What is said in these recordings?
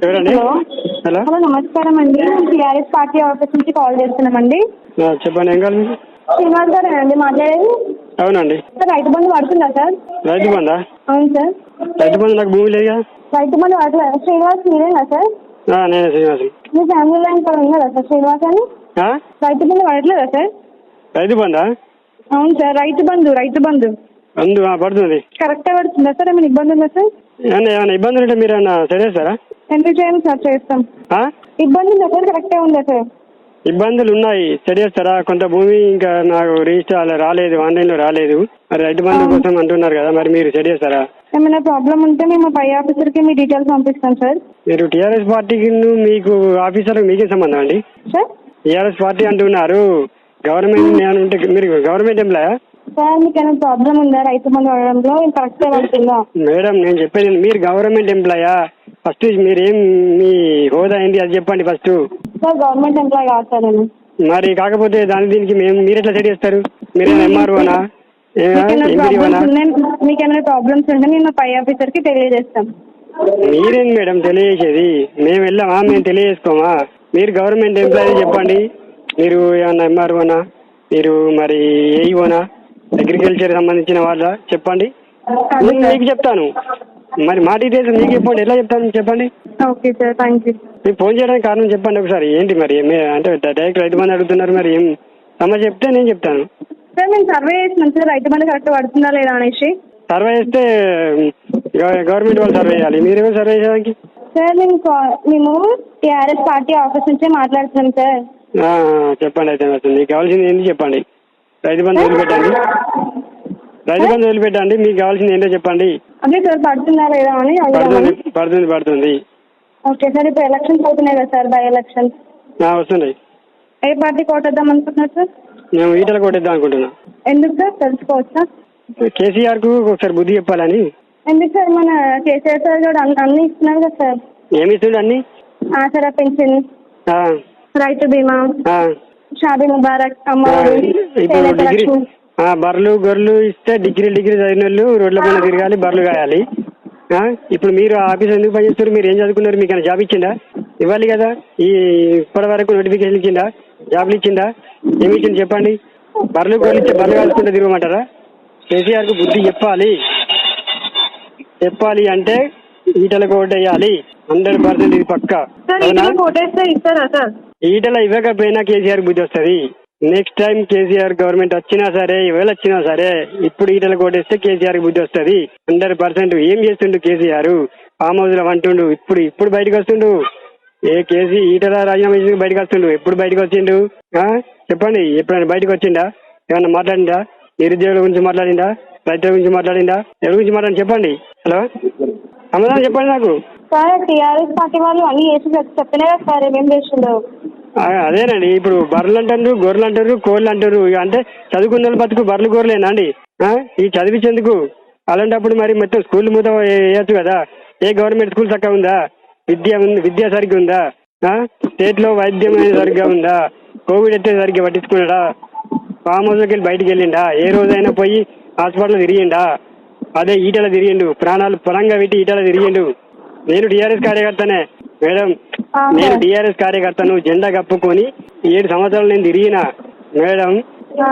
ఎవరండి? Hello hello నమస్కారం అండి. టీఆర్ఎస్ పార్టీ ఆఫీస్ నుంచి కాల్ చేస్తున్నామండి. చెప్పండి, ఏం కావాలి మీకు? శ్రీనివాస్ గారేనండి మాట్లాడేది? అవునండి. సార్ రైతు బంధు పడుతుందా సార్? రైతు బంధా? అవును సార్. రైతు బంధు నాకు భూమి లేదు కదా. రైతు బంధు పడట్లేదు. శ్రీనివాస్ మీరేనా సార్? నేనే శ్రీనివాస్. మీ ఫ్యామిలీ లైన్ కూడా ఉన్నదా సార్ శ్రీనివాస్ అని? రైతు బంధు పడట్లేదా సార్? రైతు బంధా? అవును సార్, రైతు బంధు బంధు పడుతుంది. కరెక్టే పడుతుందా సార్? ఏమైనా ఇబ్బంది ఉందా సార్? ఏమైనా ఇబ్బందులు ఉంటే మీరు ఏమన్నా చేస్తారా? ఎందుకు చేయండి సార్, చేస్తాం. ఇబ్బంది ఉందా సార్? కరెక్టే ఉందా సార్? ఇబ్బందులు ఉన్నాయి, చేస్తారా? కొంత భూమి ఇంకా నాకు రిజిస్టర్ రాలేదు, ఆన్లైన్లో రాలేదు. మరి రైతు బంధు కోసం అంటున్నారు కదా, మరి మీరు చేస్తారా? ఏమైనా ప్రాబ్లం ఉంటే మేము పై ఆఫీసర్కి మీ డీటెయిల్స్ పంపిస్తాం సార్. మీరు టీఆర్ఎస్ పార్టీకి మీకు ఆఫీసర్కి మీకే సంబంధం అండి? సార్ టీఆర్ఎస్ పార్టీ అంటున్నారు, గవర్నమెంట్ ఉంటే మీరు గవర్నమెంట్ ఎంప్లాయా? సార్ మీకు ఏమైనా ప్రాబ్లం ఉందా రైతు బంధు పడడంలో? కరెక్టే పడుతుందా? మేడం నేను చెప్పేది, మీరు గవర్నమెంట్ ఎంప్లాయా? ఫస్ట్ మీరేం, మీ హోదా ఏంటి అది చెప్పండి ఫస్ట్. సార్ గవర్నమెంట్ ఎంప్లాయ్ కాదు సార్ నేను. మరి కాకపోతే దీనికి మీరు ఎట్లా సెట్ చేస్తారు? మీరేనా ఎంఆర్ఓనా? మీకేమైనా ప్రాబ్లమ్స్ ఉంటే మేము పై ఆఫీసర్కి తెలియజేస్తాం. మీరేంటి మేడం తెలియజేసేది? మేము వెళ్ళామా? మేము తెలియజేసుకోమా? మీరు గవర్నమెంట్ ఎంప్లాయీ చెప్పండి. మీరు ఏమన్నా ఎంఆర్ఓనా? మీరు మరి ఏఈఓనా? అగ్రికల్చర్ సంబంధించిన వాళ్ళ చెప్పండి, నేను మీకు చెప్తాను. మరి మా డీటెయిల్స్ మీకు చెప్పండి, ఎట్లా చెప్తాను చెప్పండి. Okay sir, thank you. మీకు ఫోన్ చేయడానికి కారణం చెప్పండి ఒకసారి. ఏంటి మరి అంటే డైరెక్ట్ రైతు బంధు అడుగుతున్నారు, మరి ఏం సమస్య చెప్తే నేను చెప్తాను. సార్ మేము సర్వే చేసినాం సార్, రైతు బంధు కరెక్ట్ పడుతుందా లేదా అనేసి. సర్వే చేస్తే గవర్నమెంట్ వాళ్ళు సర్వే చేయాలి, మీరేమో సర్వే చేయడానికి? సార్ మేము టీఆర్ఎస్ పార్టీ ఆఫీస్ నుంచే మాట్లాడుతున్నాం సార్. చెప్పండి. అయితే మీకు కావాల్సింది ఏంటి చెప్పండి. రైతు బంధు వదిలిపెట్టండి, మీకు కావాల్సింది ఏంటో చెప్పండి. అదే సార్ పడుతుందా లేదా అని. పడుతుంది. ఓకే సార్, ఇప్పుడు ఎలక్షన్స్ అవుతున్నాయి కదా సార్, బై ఎలక్షన్స్ వస్తున్నాయి. ఏ పార్టీ కోటేద్దాం అనుకుంటున్నారు సార్? మేము ఈటల కోటేద్దాం అనుకుంటున్నాం. ఎందుకు సార్, తెలుసుకోవచ్చా? కేసీఆర్ కు ఒకసారి బుద్ధి చెప్పాలని. ఎందుకు సార్, మన కేసీఆర్ సార్ కూడా అన్ని ఇస్తున్నారు కదా సార్. ఏమి ఇస్తుండే అన్ని? ఆసరా పెన్షన్, రైతు బీమా, షాదీ ముబారక్, అమ్మఒడి, బర్రెలు గొర్రెలు ఇస్తే డిగ్రీ చదివిన వాళ్ళు రోడ్ల పైన తిరగాలి, బర్రెలు కాయాలి. ఇప్పుడు మీరు ఆఫీస్ ఎందుకు పనిచేస్తారు? మీరు ఏం చదువుకున్నారు? మీకు జాబ్ ఇచ్చిందా? ఇవ్వాలి కదా. ఇప్పటి వరకు నోటిఫికేషన్ ఇచ్చిందా? జాబ్లు ఇచ్చిందా? ఏమి ఇచ్చింది చెప్పండి. బర్రెలు గొర్రెలు ఇస్తే బర్రెలు కాల్చుకుంటే తిరగమంటారా? కేసీఆర్ కు బుద్ధి చెప్పాలి అంటే ఈటలకు ఓటేయాలి 100%. ఇది పక్కా. ఈటల ఇవ్వకపోయినా కేసీఆర్ బుద్ధి వస్తుంది. నెక్స్ట్ టైం కేసీఆర్ గవర్నమెంట్ వచ్చినా సరే, ఇవాళ వచ్చినా సరే, ఇప్పుడు ఈటల కోటేస్తే కేసీఆర్ బుద్ధి వస్తుంది 100%. ఏం చేస్తుండు కేసీఆర్? ఫామ్ హౌస్ లో అంటుండు, ఇప్పుడు బయటకు వస్తుండు. ఈటల రాజీనామా చేసి బయటకు వస్తుండు. ఎప్పుడు బయటకు వచ్చిండు చెప్పండి? ఎప్పుడైనా బయటకు వచ్చిండా? ఏమన్నా మాట్లాడిందా? నిరుద్యోగుల గురించి మాట్లాడిందా? రైతుల గురించి మాట్లాడిందా? ఎవరి గురించి మాట్లాడి చెప్పండి. హలో, సమాధానం చెప్పండి నాకు. టీఆర్ఎస్ పార్టీ వాళ్ళు అన్ని చేసి చెప్పినా కదా సార్, ఏమేం చేస్తుండవు. అదేనండి, ఇప్పుడు బర్రెలు అంటారు, గొర్రెలు అంటారు, కోళ్ళు అంటారు. అంటే చదువుకున్న బతుకు బర్రెలు గొర్రెలేనా అండి? ఈ చదివించేందుకు? అలాంటప్పుడు మరి మొత్తం స్కూల్ మూత వేయచ్చు కదా. ఏ గవర్నమెంట్ స్కూల్ చక్కగా ఉందా? విద్య సరిగ్గా ఉందా? స్టేట్ లో వైద్యం సరిగ్గా ఉందా? కోవిడ్ అయితే సరిగ్గా పట్టించుకున్నాడా? ఫామ్ హౌస్కి వెళ్ళి బయటికి వెళ్ళిండా? ఏ రోజైనా పోయి హాస్పిటల్ తిరిగిండా? అదే ఈటల తిరిగిండు, ప్రాణాలు పరంగా పెట్టి ఈటల తిరిగిండు. నేను టీఆర్ఎస్ కార్యకర్తనే మేడం, నేను టీఆర్ఎస్ కార్యకర్తను. జెండా కప్పుకొని 7 సంవత్సరాలు నేను తిరిగిన మేడం.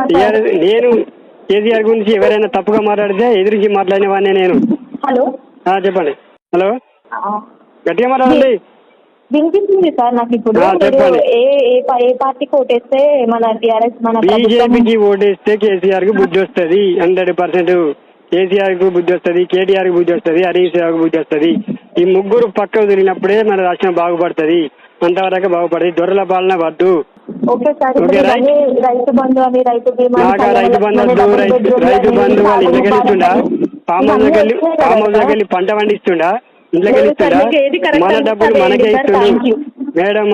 టీఆర్ఎస్ నేను కేసీఆర్ గురించి ఎవరైనా తప్పుగా మాట్లాడితే ఎదురించి మాట్లాడిన వాడిని నేను. హలో, చెప్పండి. హలో, గట్టిగా మాట్లాడండి. వినిపిస్తుంది సార్ నాకు. ఇప్పుడు ఏ పార్టీకి ఓటేస్తే మన టీఆర్ఎస్ బీజేపీకి ఓటేస్తే కేసీఆర్ కు బుద్ధి వస్తుంది 100%. కేసీఆర్ కు బుద్ధి వస్తుంది, కేటీఆర్ కు బుద్ధి వస్తుంది, హరీష్ రావుకు బుద్ధి వస్తుంది. ఈ ముగ్గురు పక్క వదిలినప్పుడే మన రాష్ట్రం బాగుపడుతుంది. అంతవరకు బాగుపడుతుంది. దొరల పాలన వద్దు. రైతు బంధు అని, రైతు బీమా, రైతు బంధు వాళ్ళు ఇంట్లోకి వెళ్ళిస్తుండా? ఫామ్ హౌస్ వెళ్ళి పంట పండిస్తుండా? ఇంట్లోకి వెళ్ళిస్తుండా? మన డబ్బులు మనకే ఇస్తుండు మేడం.